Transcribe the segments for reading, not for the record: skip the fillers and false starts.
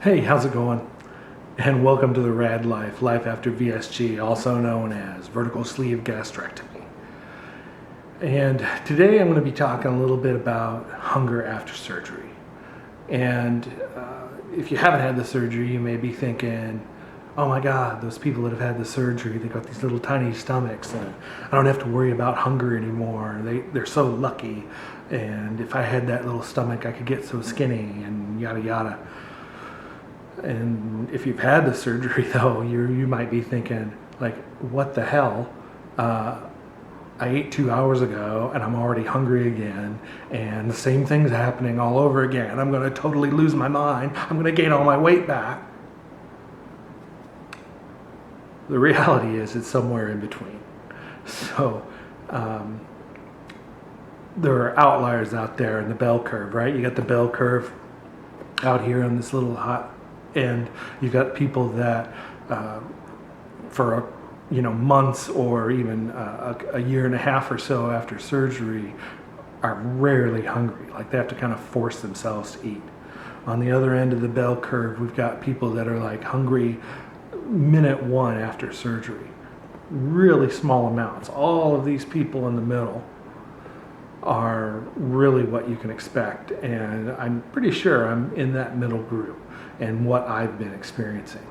Hey, how's it going? And welcome to the Rad Life, Life After VSG, also known as vertical sleeve gastrectomy. And today I'm going to be talking a little bit about hunger after surgery. And if you haven't had the surgery, you may be thinking, oh my God, those people that have had the surgery, they got these little tiny stomachs and I don't have to worry about hunger anymore. They're so lucky. And if I had that little stomach, I could get so skinny and yada yada. And if you've had the surgery, though, you might be thinking, like, what the hell? I ate 2 hours ago and I'm already hungry again, and the same thing's happening all over again. I'm going to totally lose my mind. I'm going to gain all my weight back. The reality is it's somewhere in between. So there are outliers out there in the bell curve, right? You got the bell curve out here on this little hot end. You've got people that for months or even a year and a half or so after surgery are rarely hungry. Like they have to kind of force themselves to eat. On the other end of the bell curve, we've got people that are like hungry minute one after surgery. Really small amounts. All of these people in the middle are really what you can expect, and I'm pretty sure I'm in that middle group and what I've been experiencing.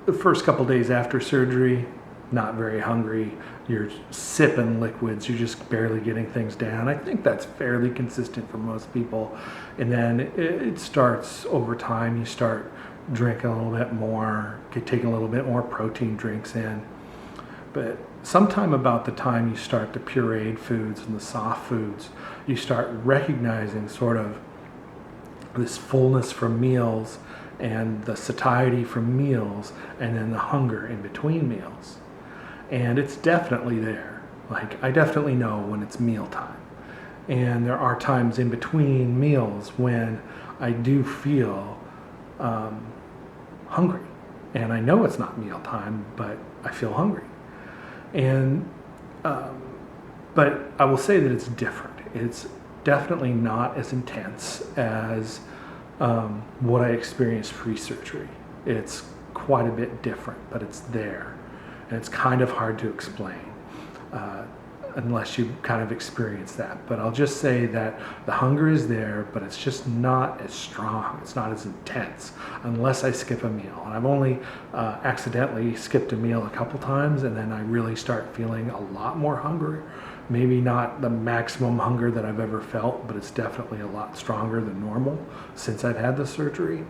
The first couple days after surgery, not very hungry. You're sipping liquids. You're just barely getting things down. I think that's fairly consistent for most people. And then it starts over time. You start drinking a little bit more, taking a little bit more protein drinks in. But sometime about the time you start the pureed foods and the soft foods, you start recognizing sort of this fullness from meals and the satiety from meals and then the hunger in between meals. And it's definitely there. Like, I definitely know when it's mealtime. And there are times in between meals when I do feel hungry. And I know it's not mealtime, but I feel hungry. And but I will say that it's different. It's definitely not as intense as what I experienced pre-surgery. It's quite a bit different, but it's there. And it's kind of hard to explain unless you kind of experience that. But I'll just say that the hunger is there, but it's just not as strong. It's not as intense unless I skip a meal. And I've only accidentally skipped a meal a couple times, and then I really start feeling a lot more hunger. Maybe not the maximum hunger that I've ever felt, but it's definitely a lot stronger than normal since I've had the surgery.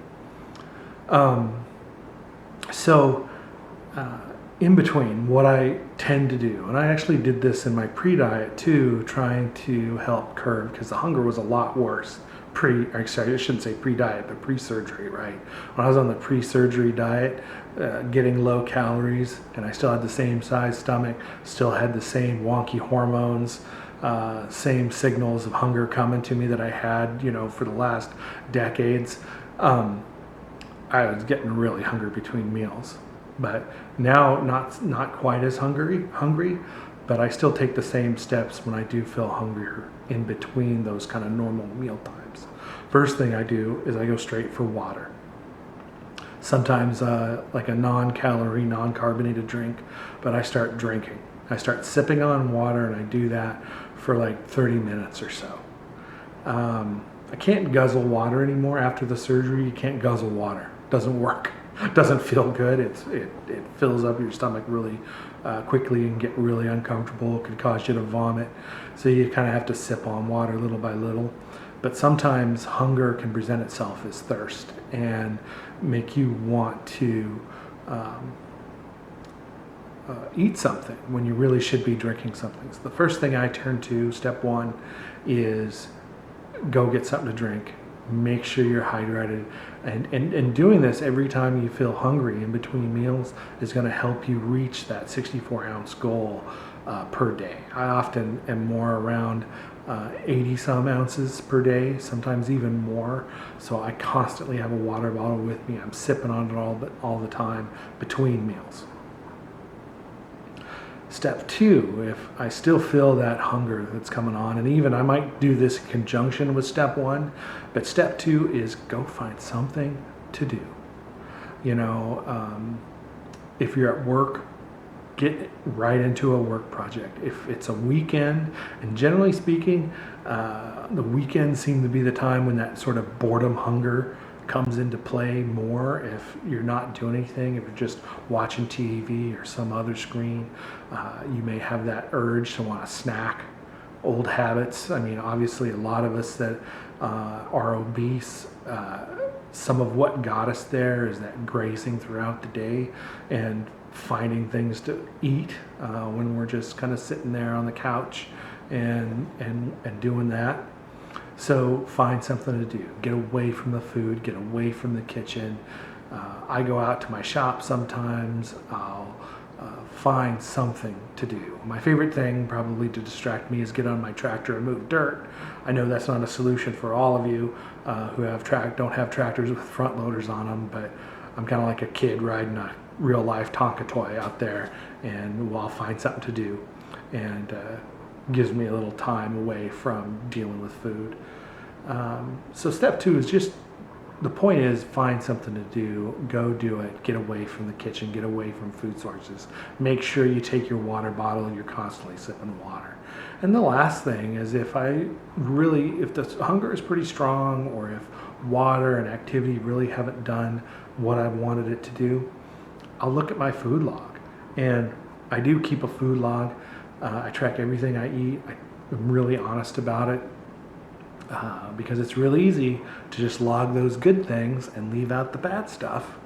In between, what I tend to do, and I actually did this in my pre-diet too, trying to help curb, because the hunger was a lot worse I shouldn't say pre-diet, but pre-surgery, right? When I was on the pre-surgery diet, getting low calories, and I still had the same size stomach, still had the same wonky hormones, same signals of hunger coming to me that I had, for the last decades. I was getting really hungry between meals. But now not quite as hungry, but I still take the same steps when I do feel hungrier in between those kind of normal meal times. First thing I do is I go straight for water. Sometimes like a non-calorie, non-carbonated drink, but I start drinking. I start sipping on water, and I do that for like 30 minutes or so. I can't guzzle water anymore after the surgery. You can't guzzle water. It doesn't work. It doesn't feel good. It fills up your stomach really quickly and get really uncomfortable. It can cause you to vomit. So you kind of have to sip on water little by little. But sometimes hunger can present itself as thirst and make you want to eat something when you really should be drinking something. So the first thing I turn to, step one, is go get something to drink. Make sure you're hydrated, and doing this every time you feel hungry in between meals is going to help you reach that 64-ounce goal per day. I often am more around 80 some ounces per day, sometimes even more. So I constantly have a water bottle with me. I'm sipping on it all the time between meals. Step two, if I still feel that hunger that's coming on, and even I might do this in conjunction with step one, but step two is go find something to do. You know, if you're at work, get right into a work project. If it's a weekend, and generally speaking, the weekends seem to be the time when that sort of boredom hunger comes into play more. If you're not doing anything, if you're just watching TV or some other screen, you may have that urge to want to snack. Old habits. I mean, obviously, a lot of us that are obese, some of what got us there is that grazing throughout the day and finding things to eat when we're just kind of sitting there on the couch and doing that. So find something to do. Get away from the food, get away from the kitchen. I go out to my shop sometimes. I'll find something to do. My favorite thing probably to distract me is get on my tractor and move dirt. I know that's not a solution for all of you who don't have tractors with front loaders on them, but I'm kind of like a kid riding a real life Tonka toy out there, and I'll find something to do, and gives me a little time away from dealing with food. So step two is just, the point is find something to do, go do it, get away from the kitchen, get away from food sources. Make sure you take your water bottle and you're constantly sipping water. And the last thing is if the hunger is pretty strong, or if water and activity really haven't done what I wanted it to do, I'll look at my food log. And I do keep a food log. I track everything I eat. I'm really honest about it because it's really easy to just log those good things and leave out the bad stuff.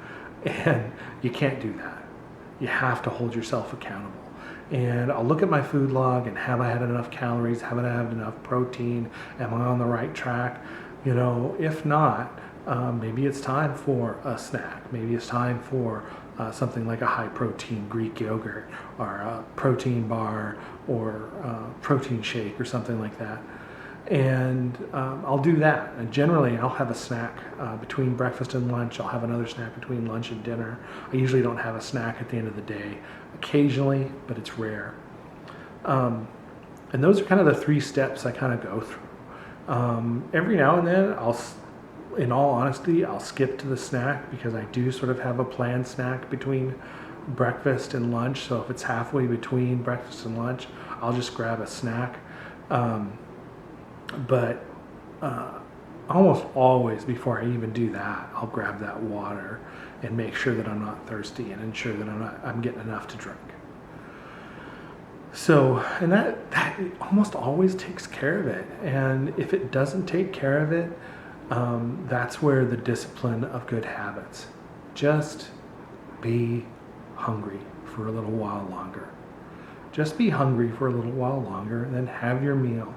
And you can't do that. You have to hold yourself accountable. And I'll look at my food log and have I had enough calories? Have I had enough protein? Am I on the right track? You know, if not, maybe it's time for a snack. Maybe it's time for something like a high protein Greek yogurt or a protein bar or protein shake or something like that. And I'll do that. And generally, I'll have a snack between breakfast and lunch. I'll have another snack between lunch and dinner. I usually don't have a snack at the end of the day. Occasionally, but it's rare. And those are kind of the three steps I kind of go through. Every now and then, in all honesty, I'll skip to the snack because I do sort of have a planned snack between breakfast and lunch. So if it's halfway between breakfast and lunch, I'll just grab a snack. But almost always before I even do that, I'll grab that water and make sure that I'm not thirsty and ensure that I'm getting enough to drink. So, and that almost always takes care of it. And if it doesn't take care of it, that's where the discipline of good habits. Just be hungry for a little while longer. Just be hungry for a little while longer, and then have your meal.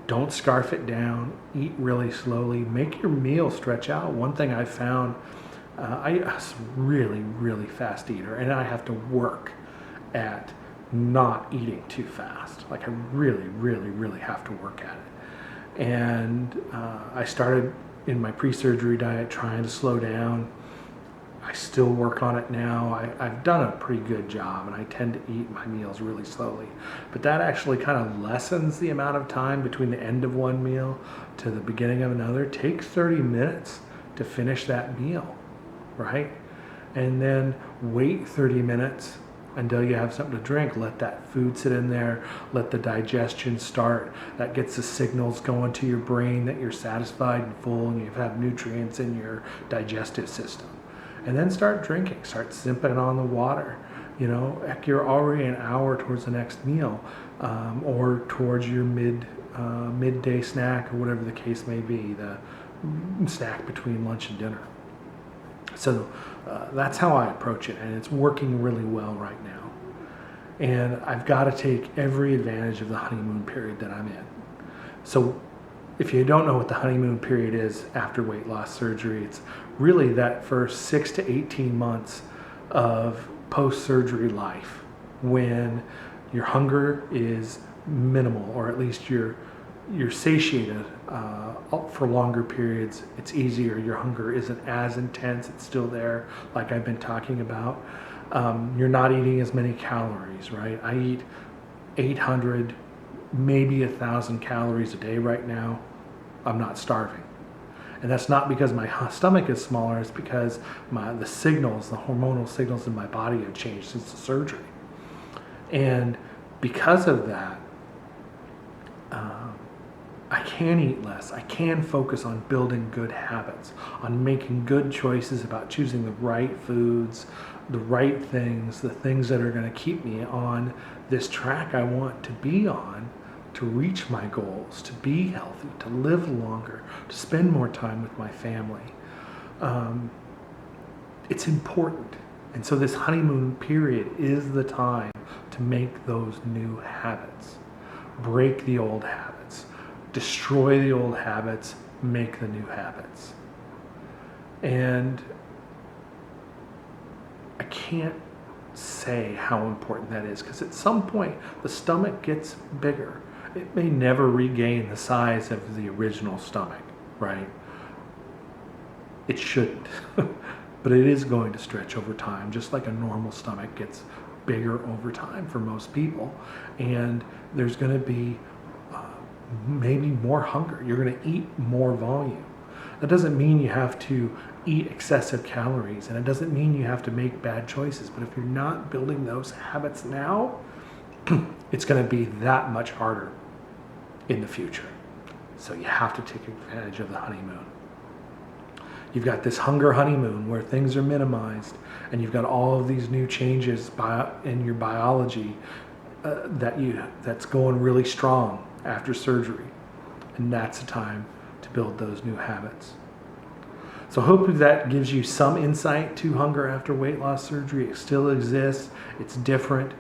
Don't scarf it down. Eat really slowly. Make your meal stretch out. One thing I found, I'm a really, really fast eater, and I have to work at not eating too fast. Like I really, really, really have to work at it. And I started in my pre-surgery diet trying to slow down. I still work on it now. I've done a pretty good job, and I tend to eat my meals really slowly. But that actually kind of lessens the amount of time between the end of one meal to the beginning of another. Take 30 minutes to finish that meal, right? And then wait 30 minutes until you have something to drink. Let that food sit in there. Let the digestion start. That gets the signals going to your brain that you're satisfied and full and you have nutrients in your digestive system. And then start drinking. Start sipping on the water. You know, heck, you're already an hour towards the next meal or towards your midday snack or whatever the case may be, the snack between lunch and dinner. So that's how I approach it, and it's working really well right now. And I've got to take every advantage of the honeymoon period that I'm in. So if you don't know what the honeymoon period is after weight loss surgery, it's really that first 6 to 18 months of post-surgery life when your hunger is minimal, or at least you're satiated for longer periods. It's easier. Your hunger isn't as intense. It's still there, like I've been talking about. You're not eating as many calories, right? I eat 800, maybe 1,000 calories a day right now. I'm not starving. And that's not because my stomach is smaller, it's because the hormonal signals in my body have changed since the surgery. And because of that, I can eat less. I can focus on building good habits, on making good choices about choosing the right foods, the right things, the things that are going to keep me on this track I want to be on, to reach my goals, to be healthy, to live longer, to spend more time with my family. It's important. And so this honeymoon period is the time to make those new habits. Break the old habits. Destroy the old habits. Make the new habits. And I can't say how important that is, because at some point the stomach gets bigger. It may never regain the size of the original stomach, right? It shouldn't. But it is going to stretch over time, just like a normal stomach gets bigger over time for most people. And there's going to be maybe more hunger. You're going to eat more volume. That doesn't mean you have to eat excessive calories, and it doesn't mean you have to make bad choices. But if you're not building those habits now, it's going to be that much harder in the future. So you have to take advantage of the honeymoon. You've got this hunger honeymoon where things are minimized, and you've got all of these new changes in your biology that's going really strong after surgery. And that's the time to build those new habits. So hopefully that gives you some insight to hunger after weight loss surgery. It still exists. It's different.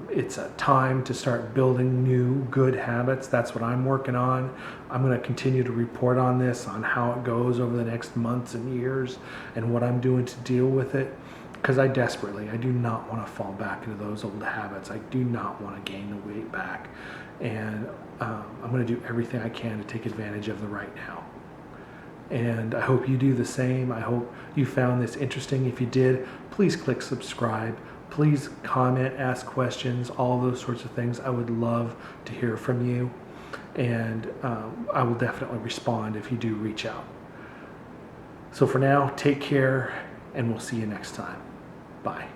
It's a time to start building new good habits. That's what I'm working on. I'm going to continue to report on this, on how it goes over the next months and years, and what I'm doing to deal with it, because I do not want to fall back into those old habits. I do not want to gain the weight back. And I'm going to do everything I can to take advantage of the right now. And I hope you do the same. I hope you found this interesting. If you did, please click subscribe. Please comment, ask questions, all those sorts of things. I would love to hear from you. And I will definitely respond if you do reach out. So for now, take care, and we'll see you next time. Bye.